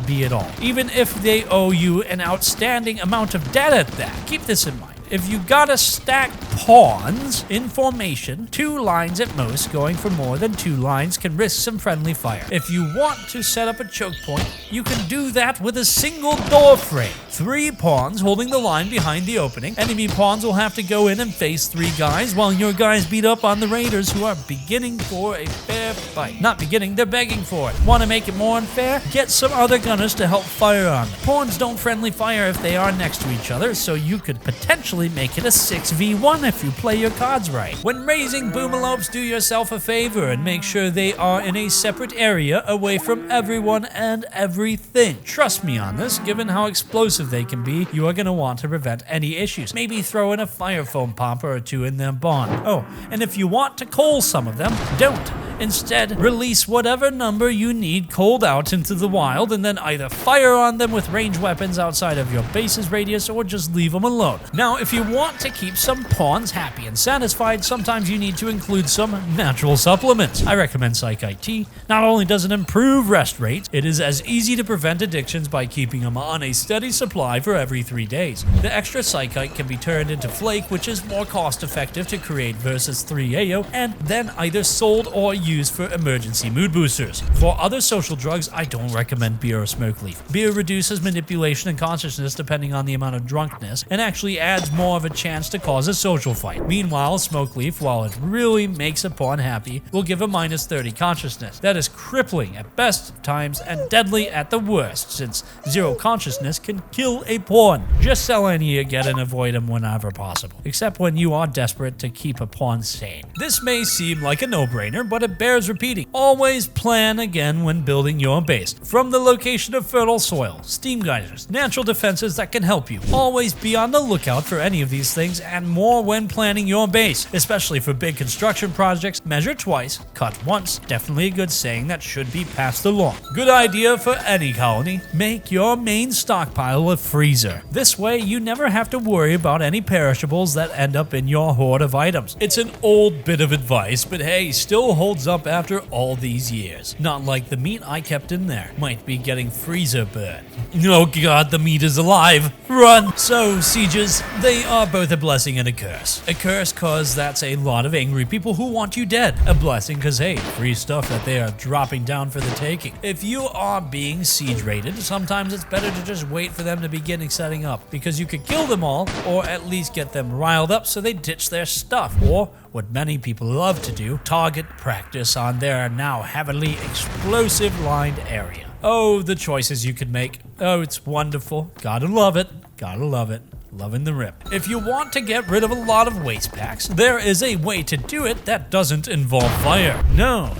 Speaker 1: be it all. Even if they owe you an outstanding amount of data at that, keep this in mind. If you gotta stack pawns in formation, 2 lines at most, going for more than 2 lines can risk some friendly fire. If you want to set up a choke point, you can do that with a single door frame. 3 pawns holding the line behind the opening. Enemy pawns will have to go in and face 3 guys while your guys beat up on the raiders who are beginning for a fair fight. Not beginning, they're begging for it. Want to make it more unfair? Get some other gunners to help fire on them. Pawns don't friendly fire if they are next to each other, so you could potentially make it a 6v1 if you play your cards right. When raising boomalopes, do yourself a favor and make sure they are in a separate area away from everyone and everything. Trust me on this, given how explosive they can be, you are going to want to prevent any issues. Maybe throw in a fire foam pomper or 2 in their bond. Oh, and if you want to coal some of them, don't. Instead, release whatever number you need coaled out into the wild and then either fire on them with ranged weapons outside of your base's radius or just leave them alone. Now, if you want to keep some pawns happy and satisfied, sometimes you need to include some natural supplements. I recommend Psychite Tea. Not only does it improve rest rates, it is as easy to prevent addictions by keeping them on a steady supply for every 3 days. The extra Psychite can be turned into flake, which is more cost effective to create versus 3 AO, and then either sold or used for emergency mood boosters. For other social drugs, I don't recommend beer or smoke leaf. Beer reduces manipulation and consciousness depending on the amount of drunkenness, and actually adds more of a chance to cause a social fight. Meanwhile, smoke leaf, while it really makes a pawn happy, will give a minus 30 consciousness. That is crippling at best of times and deadly at the worst, since 0 consciousness can kill a pawn. Just sell any you get and avoid them whenever possible, except when you are desperate to keep a pawn sane. This may seem like a no-brainer, but it bears repeating. Always plan again when building your base. From the location of fertile soil, steam geysers, natural defenses that can help you. Always be on the lookout for any of these things and more when planning your base, especially for big construction projects. Measure twice, cut once. Definitely a good saying that should be passed along. Good idea for any colony. Make your main stockpile a freezer. This way you never have to worry about any perishables that end up in your hoard of items. It's an old bit of advice, but hey, still holds holds up after all these years. Not like the meat I kept in there. Might be getting freezer burn. Oh god, the meat is alive. Run! So, sieges, they are both a blessing and a curse. A curse cause that's a lot of angry people who want you dead. A blessing cause hey, free stuff that they are dropping down for the taking. If you are being siege raided, sometimes it's better to just wait for them to begin setting up, because you could kill them all, or at least get them riled up so they ditch their stuff. Or, what many people love to do, target practice on their now heavily explosive lined area. Oh, the choices you could make. Oh, it's wonderful. Gotta love it. Gotta love it. Loving the rip. If you want to get rid of a lot of waste packs, there is a way to do it that doesn't involve fire. No.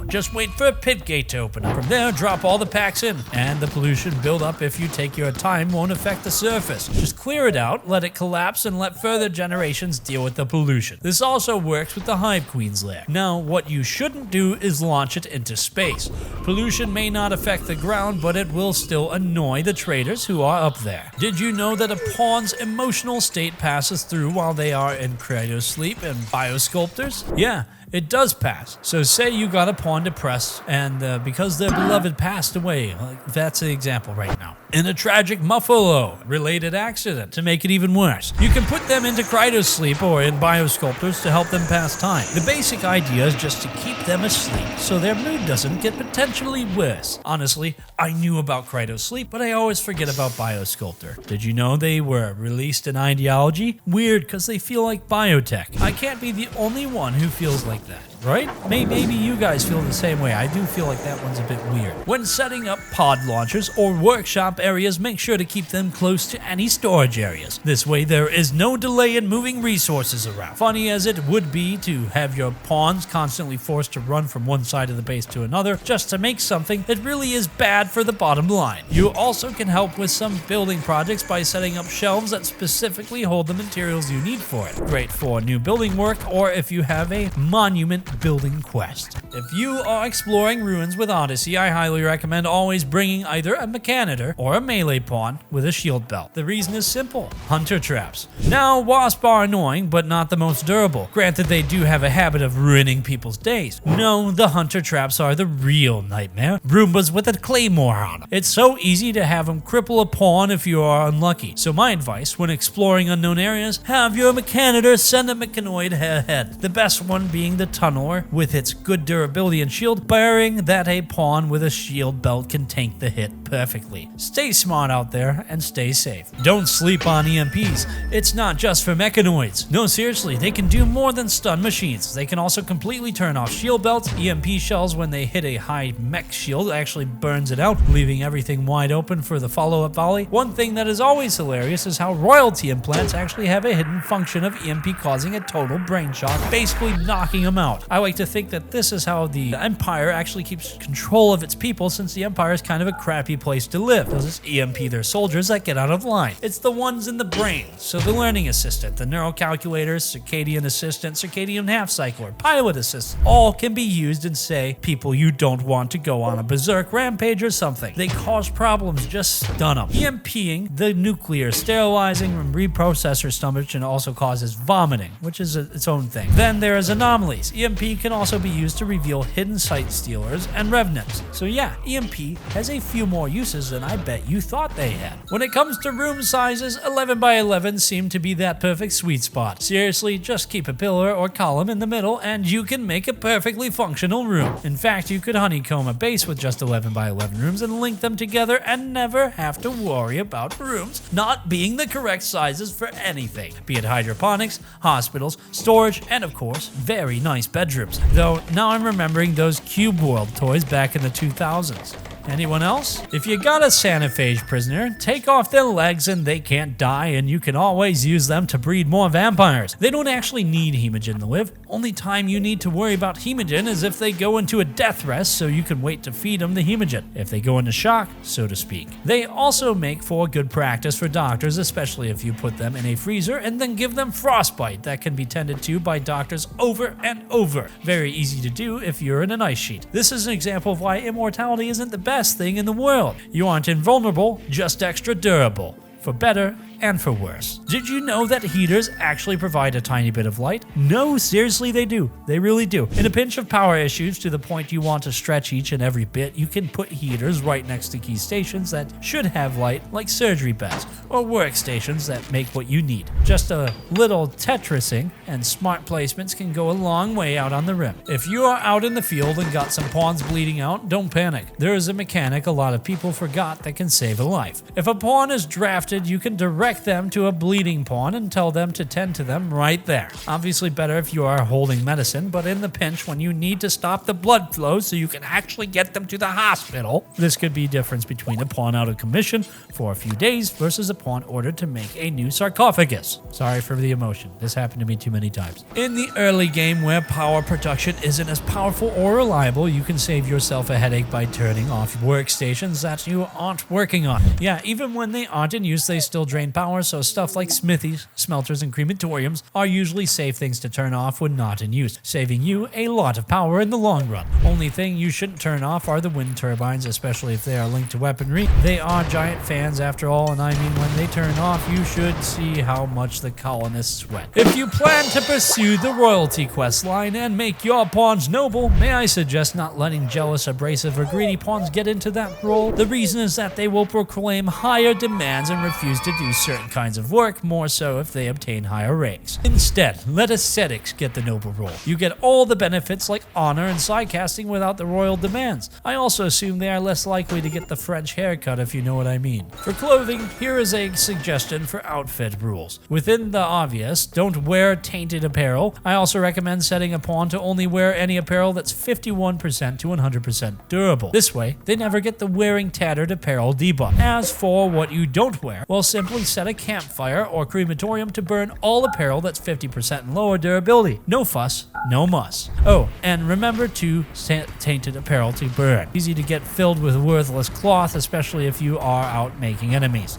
Speaker 1: Just wait for a pit gate to open up. From there, drop all the packs in, and the pollution buildup, if you take your time, won't affect the surface. Just clear it out, let it collapse, and let further generations deal with the pollution. This also works with the Hive Queen's lair. Now, what you shouldn't do is launch it into space. Pollution may not affect the ground, but it will still annoy the traders who are up there. Did you know that a pawn's emotional state passes through while they are in cryosleep and biosculptors? Yeah, it does pass. So say you got a pawn depressed and because their beloved passed away, that's the example right now, in a tragic Muffalo-related accident. To make it even worse, you can put them into cryosleep or in biosculptors to help them pass time. The basic idea is just to keep them asleep so their mood doesn't get potentially worse. Honestly, I knew about cryosleep, but I always forget about biosculptor. Did you know they were released in ideology? Weird, because they feel like biotech. I can't be the only one who feels like that, right? Maybe you guys feel the same way. I do feel like that one's a bit weird. When setting up pod launchers or workshop areas, make sure to keep them close to any storage areas. This way there is no delay in moving resources around. Funny as it would be to have your pawns constantly forced to run from one side of the base to another just to make something, it really is bad for the bottom line. You also can help with some building projects by setting up shelves that specifically hold the materials you need for it. Great for new building work, or if you have a monument building quest. If you are exploring ruins with Odyssey, I highly recommend always bringing either a mechanitor or a melee pawn with a shield belt. The reason is simple: hunter traps. Now, wasps are annoying, but not the most durable. Granted, they do have a habit of ruining people's days. No, the hunter traps are the real nightmare. Roombas with a claymore on them. It's so easy to have them cripple a pawn if you are unlucky. So my advice when exploring unknown areas, have your mechanitor send a mechanoid ahead. The best one being the tunnel with its good durability and shield, bearing that a pawn with a shield belt can tank the hit perfectly. Stay smart out there and stay safe. Don't sleep on EMPs. It's not just for mechanoids. No, seriously, they can do more than stun machines. They can also completely turn off shield belts. EMP shells, when they hit a high mech shield, actually burns it out, leaving everything wide open for the follow-up volley. One thing that is always hilarious is how royalty implants actually have a hidden function of EMP causing a total brain shock, basically knocking them out. I like to think that this is how the Empire actually keeps control of its people, since the Empire is kind of a crappy place to live. They'll just EMP their soldiers that get out of line. It's the ones in the brain. So the learning assistant, the neurocalculators, circadian assistant, circadian half cycler, pilot assistant, all can be used in, say, people you don't want to go on a berserk rampage or something. They cause problems, just stun them. EMPing the nuclear, sterilizing and reprocessor stomach, and also causes vomiting, which is its own thing. Then there is anomalies. EMP can also be used to reveal hidden site stealers and revenants. So yeah, EMP has a few more uses than I bet you thought they had. When it comes to room sizes, 11 by 11 seem to be that perfect sweet spot. Seriously, just keep a pillar or column in the middle and you can make a perfectly functional room. In fact, you could honeycomb a base with just 11 by 11 rooms and link them together and never have to worry about rooms not being the correct sizes for anything, be it hydroponics, hospitals, storage, and of course, very nice bedrooms. Though now I'm remembering those Cube World toys back in the 2000s. Anyone else? If you got a Sanaphage prisoner, take off their legs and they can't die, and you can always use them to breed more vampires. They don't actually need Hemogen to live. Only time you need to worry about Hemogen is if they go into a death rest, so you can wait to feed them the Hemogen. If they go into shock, so to speak. They also make for good practice for doctors, especially if you put them in a freezer and then give them frostbite that can be tended to by doctors over and over. Very easy to do if you're in an ice sheet. This is an example of why immortality isn't the best thing in the world. You aren't invulnerable, just extra durable. For better and for worse. Did you know that heaters actually provide a tiny bit of light? No, seriously they do. They really do. In a pinch of power issues to the point you want to stretch each and every bit, you can put heaters right next to key stations that should have light, like surgery beds or workstations that make what you need. Just a little Tetrising and smart placements can go a long way out on the rim. If you are out in the field and got some pawns bleeding out, don't panic. There is a mechanic a lot of people forgot that can save a life. If a pawn is drafted, you can direct them to a bleeding pawn and tell them to tend to them right there. Obviously better if you are holding medicine, but in the pinch when you need to stop the blood flow so you can actually get them to the hospital, this could be difference between a pawn out of commission for a few days versus a pawn ordered to make a new sarcophagus. Sorry for the emotion. This happened to me too many times. In the early game where power production isn't as powerful or reliable, you can save yourself a headache by turning off workstations that you aren't working on. Yeah, even when they aren't in use, they still drain power, so stuff like smithies, smelters, and crematoriums are usually safe things to turn off when not in use, saving you a lot of power in the long run. Only thing you shouldn't turn off are the wind turbines, especially if they are linked to weaponry. They are giant fans after all, and I mean when they turn off, you should see how much the colonists sweat. If you plan to pursue the royalty quest line and make your pawns noble, may I suggest not letting jealous, abrasive, or greedy pawns get into that role? The reason is that they will proclaim higher demands and refuse to do certain kinds of work, more so if they obtain higher ranks. Instead, let ascetics get the noble role. You get all the benefits like honor and side casting without the royal demands. I also assume they are less likely to get the French haircut, if you know what I mean. For clothing, here is a suggestion for outfit rules. Within the obvious, don't wear tainted apparel. I also recommend setting a pawn to only wear any apparel that's 51% to 100% durable. This way, they never get the wearing tattered apparel debuff. As for what you don't wear, well, simply set a campfire or crematorium to burn all apparel that's 50% and lower durability. No fuss, no muss. Oh, and remember to set tainted apparel to burn. Easy to get filled with worthless cloth, especially if you are out making enemies.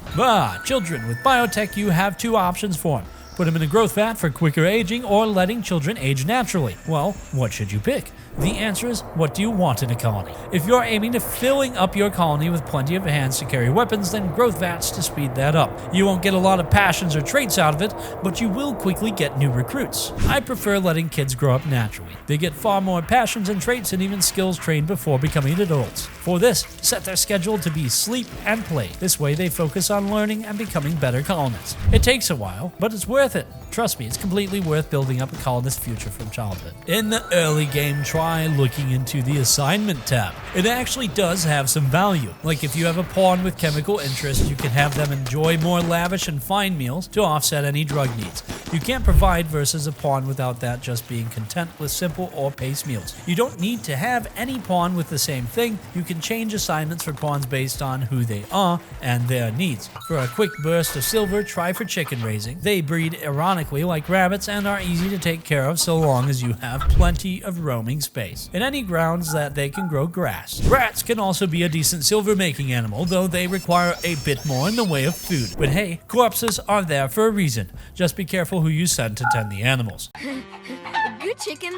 Speaker 1: Children with biotech, you have two options for them. Put them in a growth vat for quicker aging or letting children age naturally. Well, what should you pick? The answer is, what do you want in a colony? If you're aiming to filling up your colony with plenty of hands to carry weapons, then growth vats to speed that up. You won't get a lot of passions or traits out of it, but you will quickly get new recruits. I prefer letting kids grow up naturally. They get far more passions and traits and even skills trained before becoming adults. For this, set their schedule to be sleep and play. This way they focus on learning and becoming better colonists. It takes a while, but it's worth it. Trust me, it's completely worth building up a colonist future from childhood. In the early game, try looking into the assignment tab. It actually does have some value. Like if you have a pawn with chemical interest, you can have them enjoy more lavish and fine meals to offset any drug needs. You can't provide versus a pawn without that just being content with simple or pace meals. You don't need to have any pawn with the same thing. You can change assignments for pawns based on who they are and their needs. For a quick burst of silver, try for chicken raising. They breed ironically like rabbits and are easy to take care of so long as you have plenty of roaming space. In any grounds that they can grow grass. Rats can also be a decent silver making animal, though they require a bit more in the way of food. But hey, corpses are there for a reason. Just be careful who you send to tend the animals.
Speaker 5: Good chicken.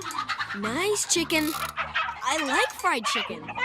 Speaker 5: Nice chicken. I like fried chicken. Get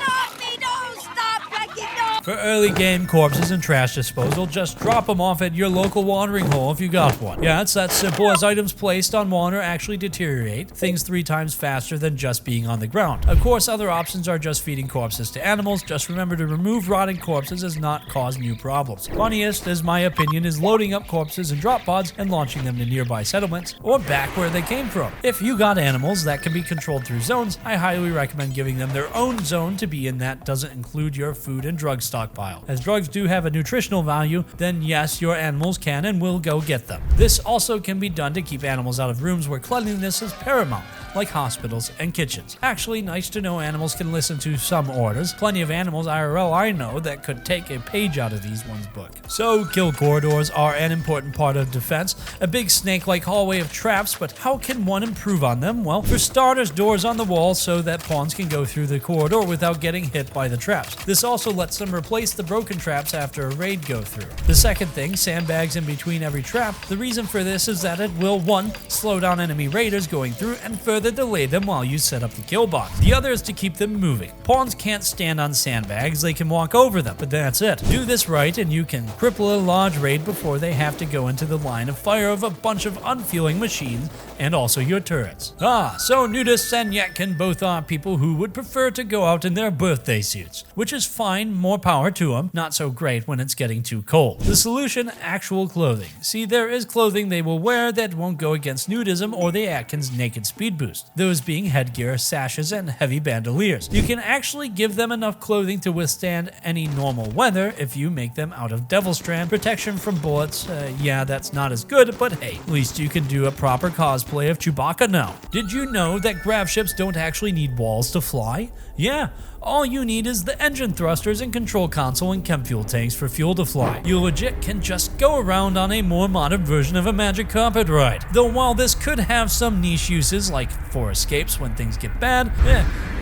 Speaker 5: off me! Don't stop, Becky! No!
Speaker 1: For early game corpses and trash disposal, just drop them off at your local watering hole if you got one. Yeah, it's that simple, as items placed on water actually deteriorate things 3 times faster than just being on the ground. Of course, other options are just feeding corpses to animals. Just remember to remove rotting corpses does not cause new problems. Funniest, as my opinion, is loading up corpses in drop pods and launching them to nearby settlements or back where they came from. If you got animals that can be controlled through zones, I highly recommend giving them their own zone to be in that doesn't include your food and drug stockpile. As drugs do have a nutritional value, then yes, your animals can and will go get them. This also can be done to keep animals out of rooms where cleanliness is paramount, like hospitals and kitchens. Actually, nice to know animals can listen to some orders. Plenty of animals IRL I know that could take a page out of these one's book. So, kill corridors are an important part of defense. A big snake-like hallway of traps, but how can one improve on them? Well, for starters, doors on the wall so that pawns can go through the corridor without getting hit by the traps. This also lets them replace the broken traps after a raid go through. The second thing, sandbags in between every trap. The reason for this is that it will 1. Slow down enemy raiders going through and further delay them while you set up the kill box. The other is to keep them moving. Pawns can't stand on sandbags, they can walk over them, but that's it. Do this right and you can cripple a large raid before they have to go into the line of fire of a bunch of unfeeling machines and also your turrets. So nudists and Yetkin both are people who would prefer to go out in their birthday suits, which is fine, more power to them, not so great when it's getting too cold. The solution, actual clothing. See, there is clothing they will wear that won't go against nudism or the Atkins naked speed boost, those being headgear, sashes, and heavy bandoliers. You can actually give them enough clothing to withstand any normal weather if you make them out of Devil Strand, protection from bullets. Yeah, that's not as good, but hey, at least you can do a proper cosplay of Chewbacca now. Did you know that grav ships don't actually need walls to fly? Yeah, all you need is the engine thrusters and control console and chem fuel tanks for fuel to fly. You legit can just go around on a more modern version of a magic carpet ride. Though while this could have some niche uses like for escapes when things get bad,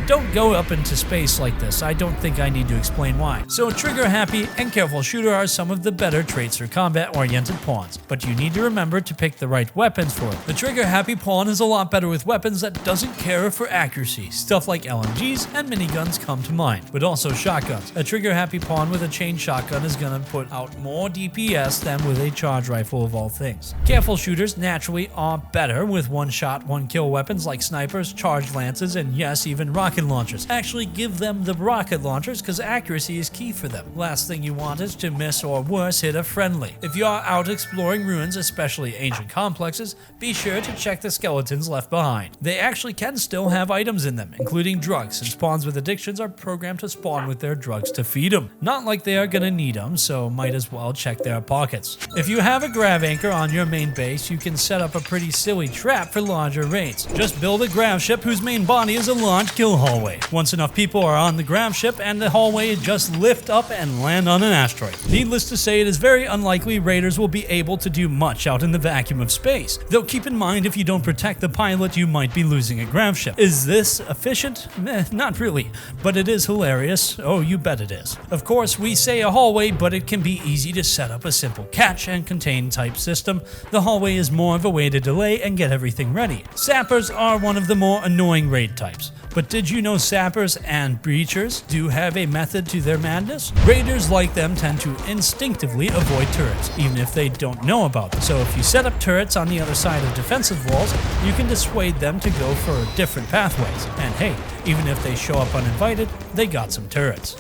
Speaker 1: don't go up into space like this. I don't think I need to explain why. So trigger happy and careful shooter are some of the better traits for combat oriented pawns, but you need to remember to pick the right weapons for it. The trigger happy pawn is a lot better with weapons that doesn't care for accuracy. Stuff like LMGs and miniguns come to mind, but also shotguns. A trigger happy pawn with a chain shotgun is gonna put out more DPS than with a charge rifle of all things. Careful shooters naturally are better with one shot, one kill weapons like snipers, charged lances, and yes, even rocket launchers. Actually give them the rocket launchers because accuracy is key for them. Last thing you want is to miss or worse hit a friendly. If you are out exploring ruins, especially ancient complexes, be sure to check the skeletons left behind. They actually can still have items in them, including drugs, since pawns with addictions are programmed to spawn with their drugs to feed them. Not like they are gonna need them, so might as well check their pockets. If you have a grav anchor on your main base, you can set up a pretty silly trap for larger raids. Just build a grav ship whose main body is a large kill hallway. Once enough people are on the grav ship and the hallway, just lift up and land on an asteroid. Needless to say, it is very unlikely raiders will be able to do much out in the vacuum of space. Though keep in mind, if you don't protect the pilot, you might be losing a grav ship. Is this efficient? Not really, but it is hilarious. Oh, you bet it is. Of course, we say a hallway, but it can be easy to set up a simple catch and contain type system. The hallway is more of a way to delay and get everything ready. Sappers are one of the more annoying raid types. But did you know sappers and breachers do have a method to their madness? Raiders like them tend to instinctively avoid turrets, even if they don't know about them. So if you set up turrets on the other side of defensive walls, you can dissuade them to go for different pathways. And hey, even if they show up uninvited, they got some turrets.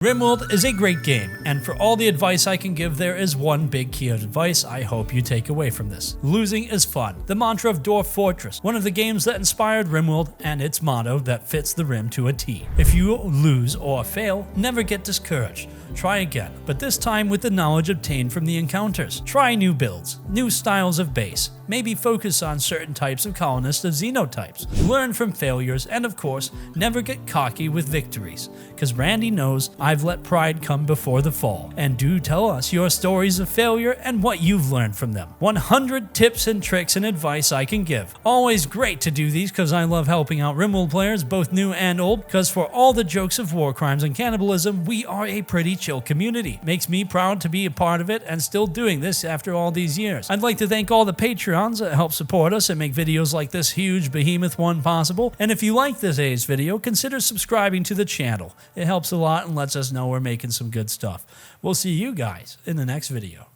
Speaker 1: Rimworld is a great game, and for all the advice I can give, there is one big key of advice I hope you take away from this. Losing is fun. The mantra of Dwarf Fortress, one of the games that inspired Rimworld, and its motto that fits the Rim to a T. If you lose or fail, never get discouraged. Try again, but this time with the knowledge obtained from the encounters. Try new builds, new styles of base, maybe focus on certain types of colonists of xenotypes. Learn from failures, and of course, never get cocky with victories. Cause Randy knows I've let pride come before the fall. And do tell us your stories of failure and what you've learned from them. 100 tips and tricks and advice I can give. Always great to do these cause I love helping out Rimworld players, both new and old, cause for all the jokes of war crimes and cannibalism, we are a pretty chill community. Makes me proud to be a part of it and still doing this after all these years. I'd like to thank all the Patreons that help support us and make videos like this huge behemoth one possible. And if you like today's video, consider subscribing to the channel. It helps a lot and lets us know we're making some good stuff. We'll see you guys in the next video.